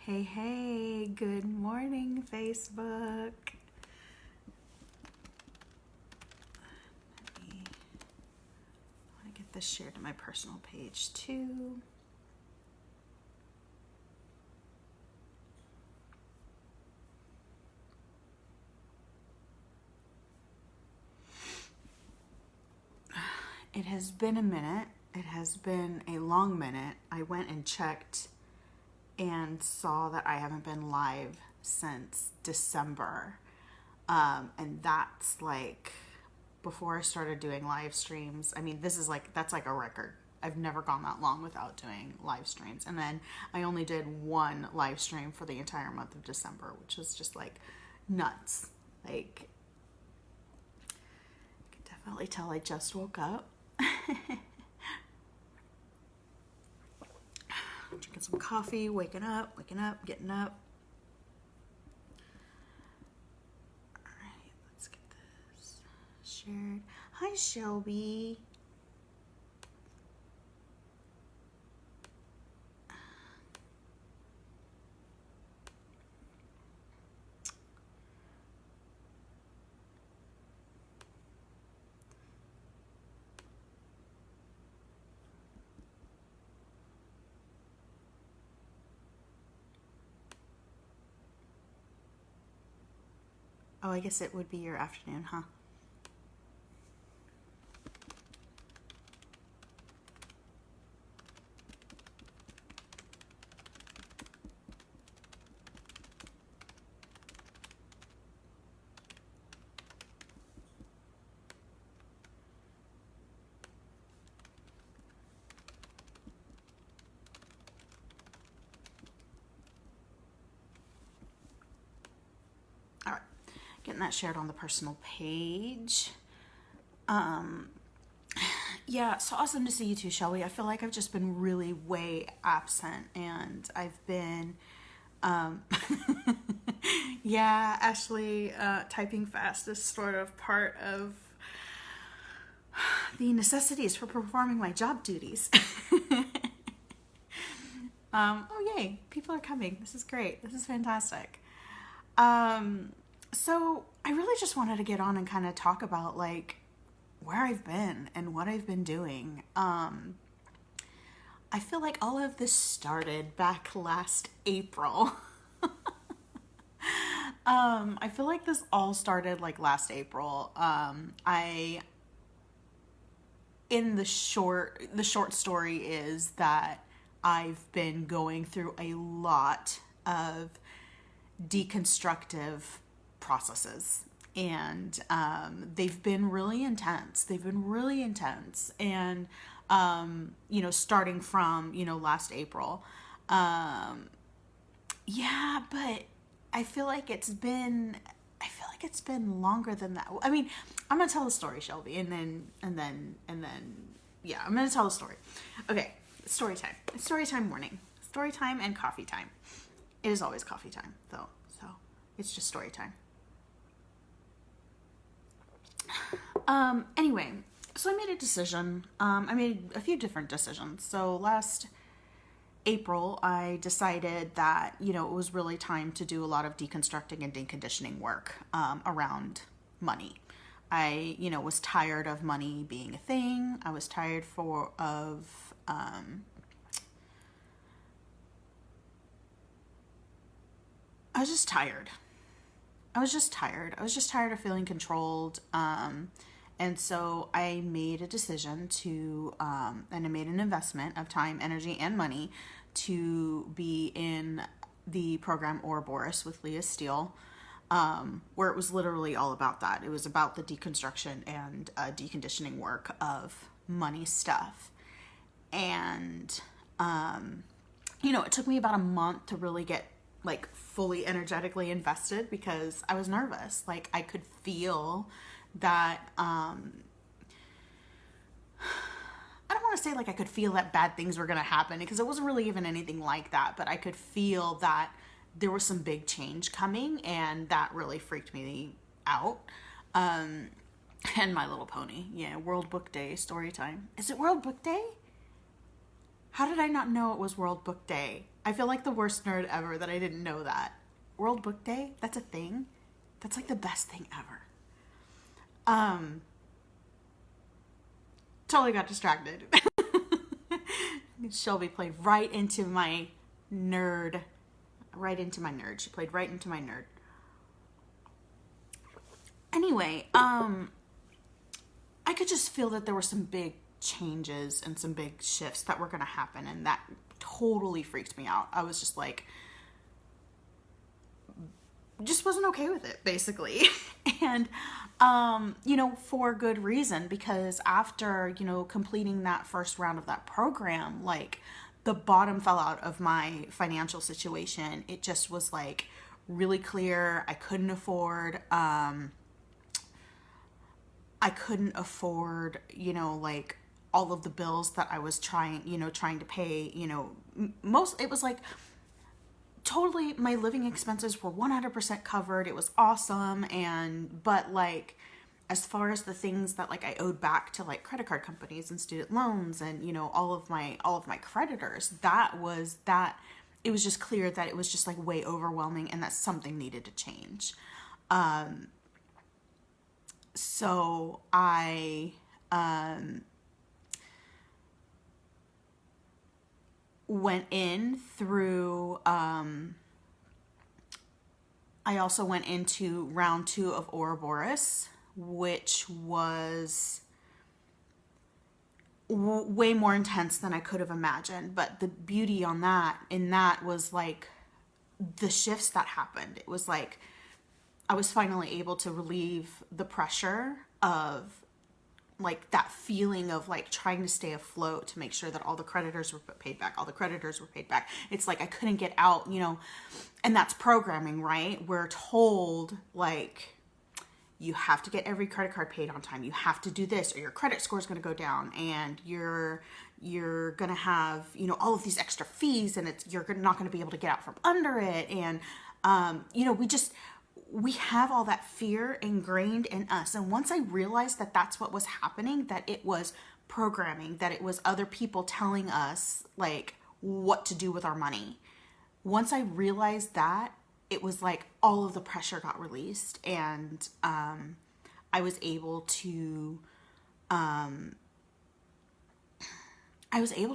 Hey, hey, good morning, Facebook. I want to get this shared to my personal page too. It has been a minute. It has been a long minute. I went and checked and saw that I haven't been live since December. And that's like before I started doing live streams. I mean, that's like a record. I've never gone that long without doing live streams. And then I only did one live stream for the entire month of December, which was just like nuts. Like, I can definitely tell I just woke up. Drinking some coffee, waking up, getting up. All right, let's get this shared. Hi, Shelby. Oh, I guess it would be your afternoon, huh? All right, getting that shared on the personal page. Yeah, so awesome to see you too, Shelby. I feel like I've just been really way absent, and I've been, um, yeah, actually, typing fast is sort of part of the necessities for performing my job duties. Oh, yay, people are coming. This is great. This is fantastic. So I really just wanted to get on and kind of talk about like where I've been and what I've been doing. I feel like all of this started back last April. I feel like this all started like last April. I in the short story is that I've been going through a lot of deconstructive processes, and they've been really intense. And starting from last April. Yeah, but I feel like it's been longer than that. I mean, I'm gonna tell the story, Shelby, and then yeah, I'm gonna tell the story. Okay, story time. It's story time morning. Story time and coffee time. It is always coffee time, though, so it's just story time. Anyway, so I made a decision. I made a few different decisions. So last April, I decided that, it was really time to do a lot of deconstructing and deconditioning work around money. I, was tired of money being a thing. I was tired I was just tired. I was just tired. I was just tired of feeling controlled. And so I made a decision and I made an investment of time, energy, and money to be in the program Ouroboros with Leah Steele, where it was literally all about that. It was about the deconstruction and deconditioning work of money stuff. And, it took me about a month to really get like fully energetically invested because I was nervous. Like I could feel that I don't want to say like I could feel that bad things were going to happen because it wasn't really even anything like that, but I could feel that there was some big change coming, and that really freaked me out. And My Little Pony. Yeah, World Book Day story time. Is it World Book Day? How did I not know it was World Book Day? I feel like the worst nerd ever that I didn't know that. World Book Day, that's a thing. That's like the best thing ever. Um, totally got distracted. Shelby played right into my nerd. She played right into my nerd. Anyway, I could just feel that there were some big changes and some big shifts that were going to happen, and that totally freaked me out. I was just like, just wasn't okay with it, basically. And, for good reason, because after, completing that first round of that program, like, the bottom fell out of my financial situation. It just was like really clear. I couldn't afford, like all of the bills that I was trying to pay, it was like totally my living expenses were 100% covered. It was awesome. But like, as far as the things that like I owed back to like credit card companies and student loans and, all of my creditors, it was just clear that it was just like way overwhelming and that something needed to change. So I went in through, I also went into round 2 of Ouroboros, which was way more intense than I could have imagined. But the beauty in that was like the shifts that happened. It was like I was finally able to relieve the pressure of like that feeling of like trying to stay afloat to make sure that all the creditors were paid back. It's like I couldn't get out, and that's programming, right? We're told like you have to get every credit card paid on time. You have to do this or your credit score is going to go down and you're going to have, all of these extra fees and you're not going to be able to get out from under it. And, we have all that fear ingrained in us. And once I realized that that's what was happening, that it was programming, that it was other people telling us like what to do with our money. Once I realized that, it was like all of the pressure got released and I was able to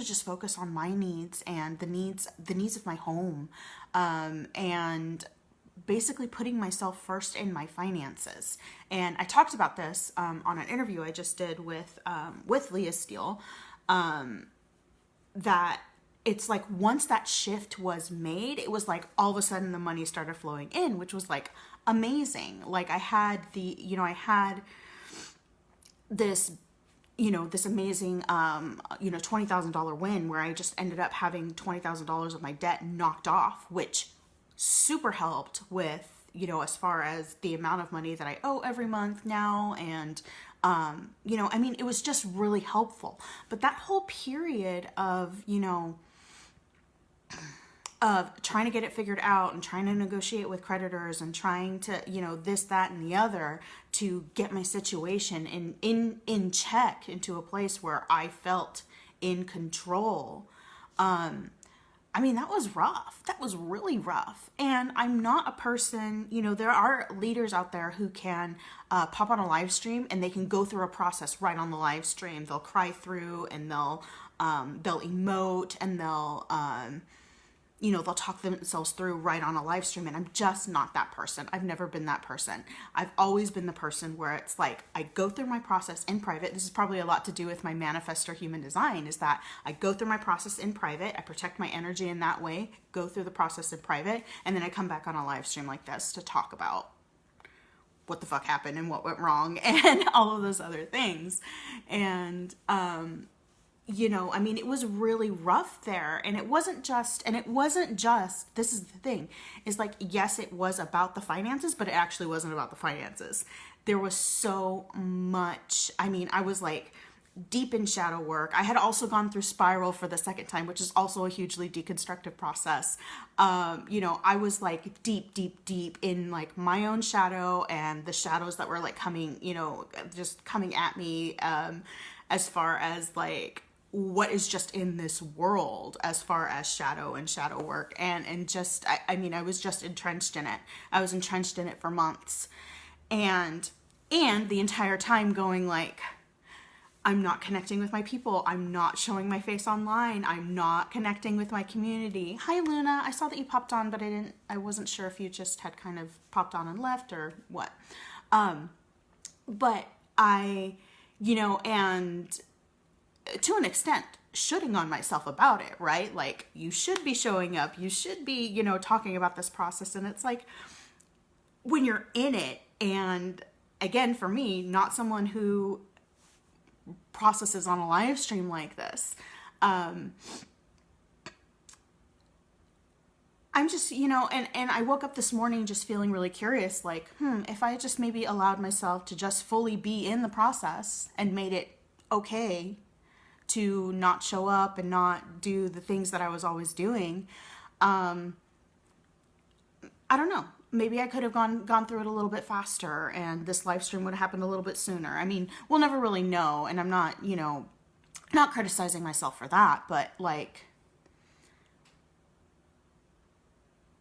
just focus on my needs and the needs of my home, and basically putting myself first in my finances. And I talked about this on an interview I just did with Leah Steele, that it's like once that shift was made, it was like all of a sudden the money started flowing in, which was like amazing. Like I had this this amazing, $20,000 win where I just ended up having $20,000 of my debt knocked off, which super helped with, as far as the amount of money that I owe every month now. And, it was just really helpful. But that whole period of trying to get it figured out and trying to negotiate with creditors and trying to, this, that, and the other to get my situation in check into a place where I felt in control. That was rough. That was really rough. And I'm not a person, there are leaders out there who can pop on a live stream and they can go through a process right on the live stream. They'll cry through and they'll emote and they'll talk themselves through right on a live stream. And I'm just not that person. I've never been that person. I've always been the person where it's like, I go through my process in private. This is probably a lot to do with my manifestor human design, is that I go through my process in private. I protect my energy in that way, go through the process in private. And then I come back on a live stream like this to talk about what the fuck happened and what went wrong and all of those other things. And, it was really rough there. And it wasn't just, this is the thing, is like, yes, it was about the finances, but it actually wasn't about the finances. There was so much, I was like deep in shadow work. I had also gone through spiral for the second time, which is also a hugely deconstructive process. I was like deep in like my own shadow and the shadows that were like coming, just coming at me, as far as like, what is just in this world as far as shadow and shadow work. And just, I mean, I was just entrenched in it. I was entrenched in it for months. And the entire time going like, I'm not connecting with my people. I'm not showing my face online. I'm not connecting with my community. Hi, Luna. I saw that you popped on, but I wasn't sure if you just had kind of popped on and left or what. But I, and to an extent, shooting on myself about it, right? Like, you should be showing up. You should be, talking about this process. And it's like, when you're in it, and again, for me, not someone who processes on a live stream like this, I'm just, and I woke up this morning just feeling really curious, like, if I just maybe allowed myself to just fully be in the process and made it okay to not show up and not do the things that I was always doing, I don't know. Maybe I could have gone through it a little bit faster and this live stream would have happened a little bit sooner. I mean, we'll never really know, and I'm not, not criticizing myself for that, but like,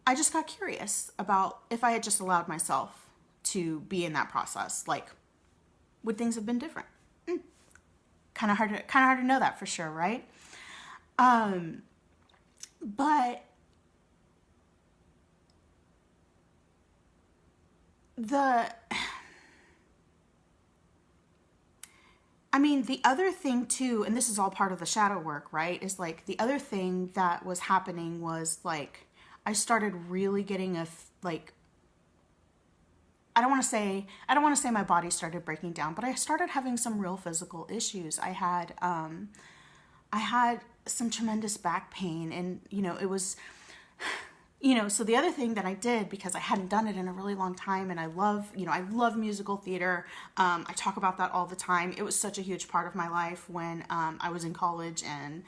I just got curious about if I had just allowed myself to be in that process, like, would things have been different? Kind of hard to know that for sure, right? But the other thing too, and this is all part of the shadow work, right? Is like, the other thing that was happening was like, I started really getting I don't want to say my body started breaking down, but I started having some real physical issues. I had some tremendous back pain, and it was, so the other thing that I did, because I hadn't done it in a really long time, and I love musical theater. I talk about that all the time. It was such a huge part of my life when I was in college, and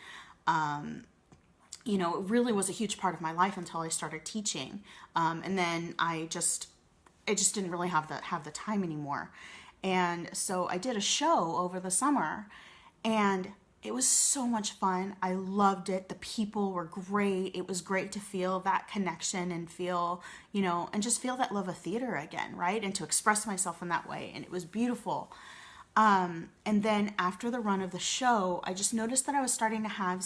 it really was a huge part of my life until I started teaching. And then I just didn't really have the time anymore. And so I did a show over the summer, and it was so much fun. I loved it. The people were great. It was great to feel that connection and feel, and just feel that love of theater again, right? And to express myself in that way. And it was beautiful. And then after the run of the show, I just noticed that I was starting to have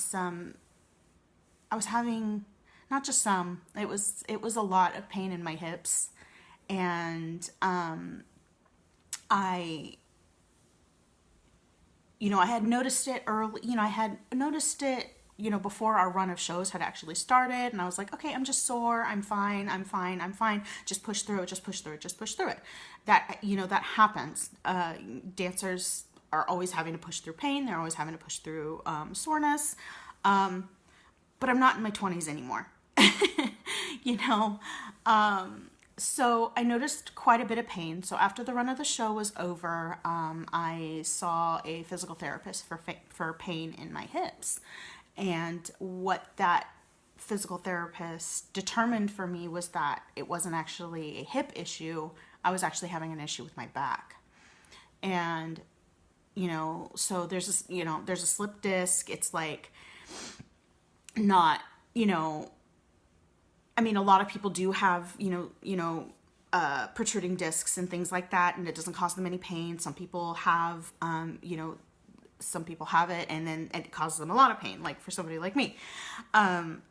not just some, it was a lot of pain in my hips. And I had noticed it early, before our run of shows had actually started. And I was like, okay, I'm just sore. I'm fine. Just push through it. That, that happens. Dancers are always having to push through pain. They're always having to push through soreness. But I'm not in my 20s anymore, So I noticed quite a bit of pain. So after the run of the show was over, I saw a physical therapist for pain in my hips. And what that physical therapist determined for me was that it wasn't actually a hip issue. I was actually having an issue with my back. And, so there's a slip disc. It's like not, a lot of people do have, protruding discs and things like that, and it doesn't cause them any pain. Some people have, some people have it, and then it causes them a lot of pain, like for somebody like me.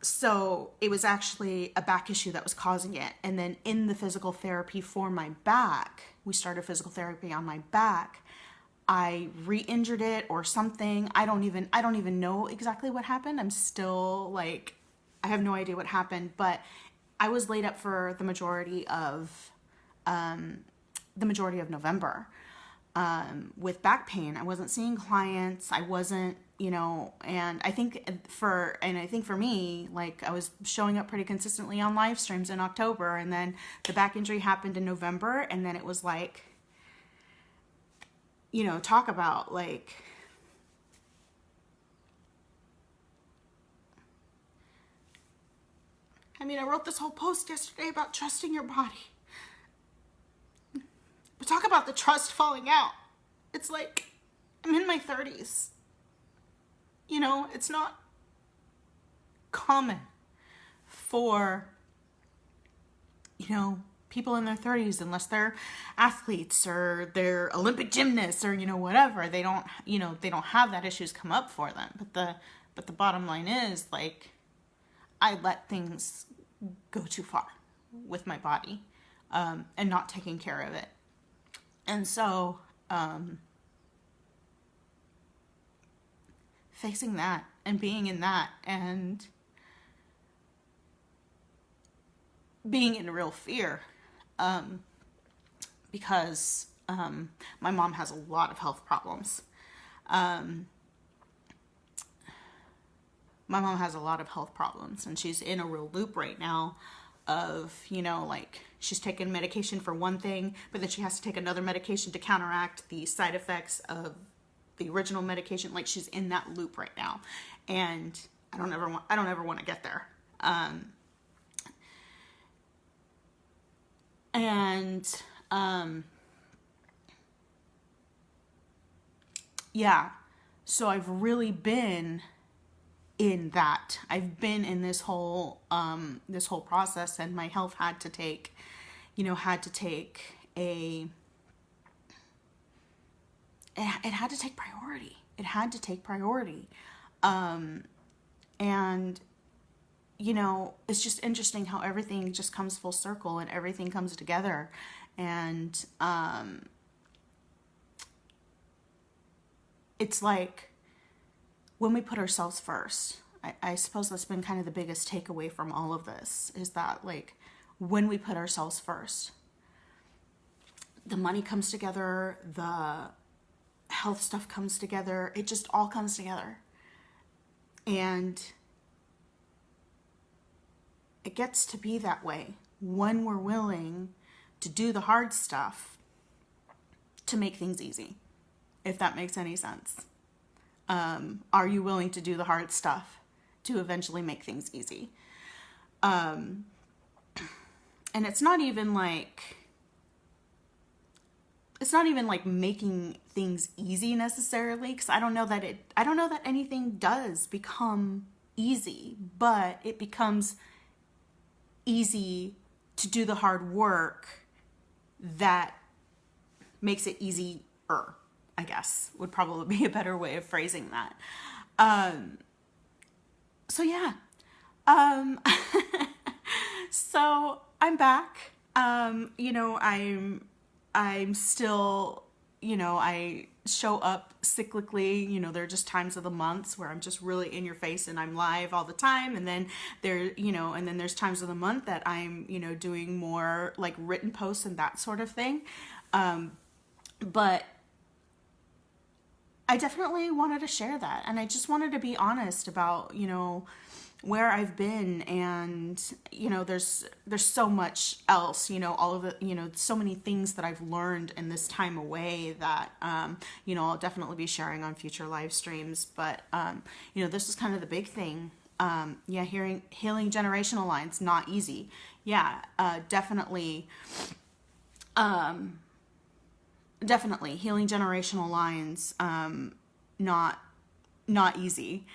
So it was actually a back issue that was causing it. And then in the physical therapy for my back, we started physical therapy on my back. I re-injured it or something. I don't even know exactly what happened. I'm still like, I have no idea what happened, but I was laid up for the majority of November with back pain. I wasn't seeing clients. I wasn't, and I think for me, like, I was showing up pretty consistently on live streams in October, and then the back injury happened in November, and then it was like, talk about like, I wrote this whole post yesterday about trusting your body. But talk about the trust falling out. It's like, I'm in my 30s. it's not common for, people in their 30s, unless they're athletes or they're Olympic gymnasts or, whatever, they don't have that issues come up for them. But the bottom line is, like, I let things go too far with my body, and not taking care of it. And so, facing that and being in that and being in real fear, because my mom has a lot of health problems. My mom has a lot of health problems, and she's in a real loop right now of, like, she's taking medication for one thing, but then she has to take another medication to counteract the side effects of the original medication. Like, she's in that loop right now, and I don't ever want to get there. Yeah, so I've really been in that. I've been in this whole process, and my health had to take a, it had to take priority. It had to take priority. And, it's just interesting how everything just comes full circle and everything comes together. And, it's like when we put ourselves first, I suppose that's been kind of the biggest takeaway from all of this, is that, like, when we put ourselves first, the money comes together, the health stuff comes together, it just all comes together. And it gets to be that way when we're willing to do the hard stuff to make things easy, if that makes any sense. Are you willing to do the hard stuff to eventually make things easy? And it's not even like making things easy necessarily, because I don't know that anything does become easy, but it becomes easy to do the hard work that makes it easier, I guess, would probably be a better way of phrasing that. So yeah. So I'm back. I'm still, I show up cyclically. There are just times of the months where I'm just really in your face and I'm live all the time. And then there's times of the month that I'm, doing more like written posts and that sort of thing. But I definitely wanted to share that. And I just wanted to be honest about, where I've been. And, there's so much else, all of it, so many things that I've learned in this time away that, I'll definitely be sharing on future live streams. But, this is kind of the big thing. Healing generational lines, not easy. Yeah, definitely. Definitely healing generational lines, not easy.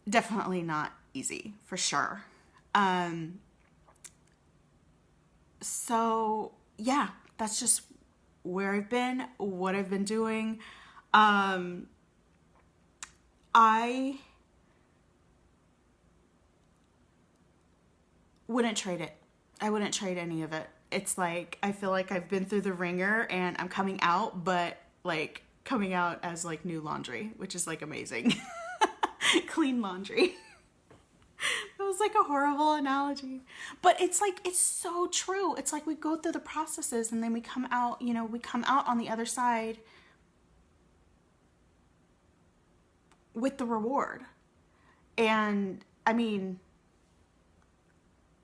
Definitely not easy, for sure. So yeah, that's just where I've been, what I've been doing. I wouldn't trade it. I wouldn't trade any of it. It's like, I feel like I've been through the ringer and I'm coming out, but like coming out as like new laundry, which is like amazing. Clean laundry. That was like a horrible analogy, but it's like, it's so true. It's like we go through the processes and then we come out, we come out on the other side with the reward. And I mean,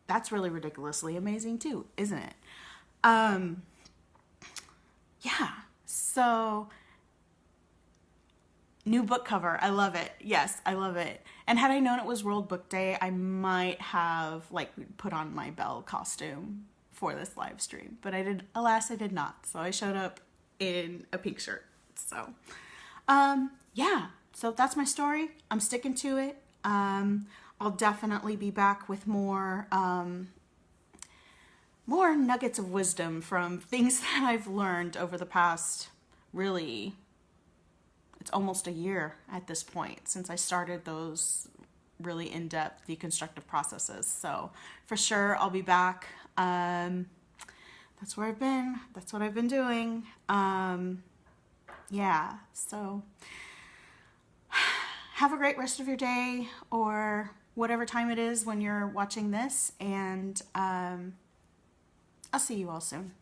that's really ridiculously amazing too, isn't it? Yeah. So, new book cover. I love it. Yes, I love it. And had I known it was World Book Day, I might have like put on my Belle costume for this live stream. But alas, I did not. So I showed up in a pink shirt. So, yeah, so that's my story. I'm sticking to it. I'll definitely be back with more nuggets of wisdom from things that I've learned over the past, really, it's almost a year at this point since I started those really in-depth deconstructive processes. So for sure, I'll be back. That's where I've been. That's what I've been doing. Yeah, so have a great rest of your day or whatever time it is when you're watching this, and I'll see you all soon.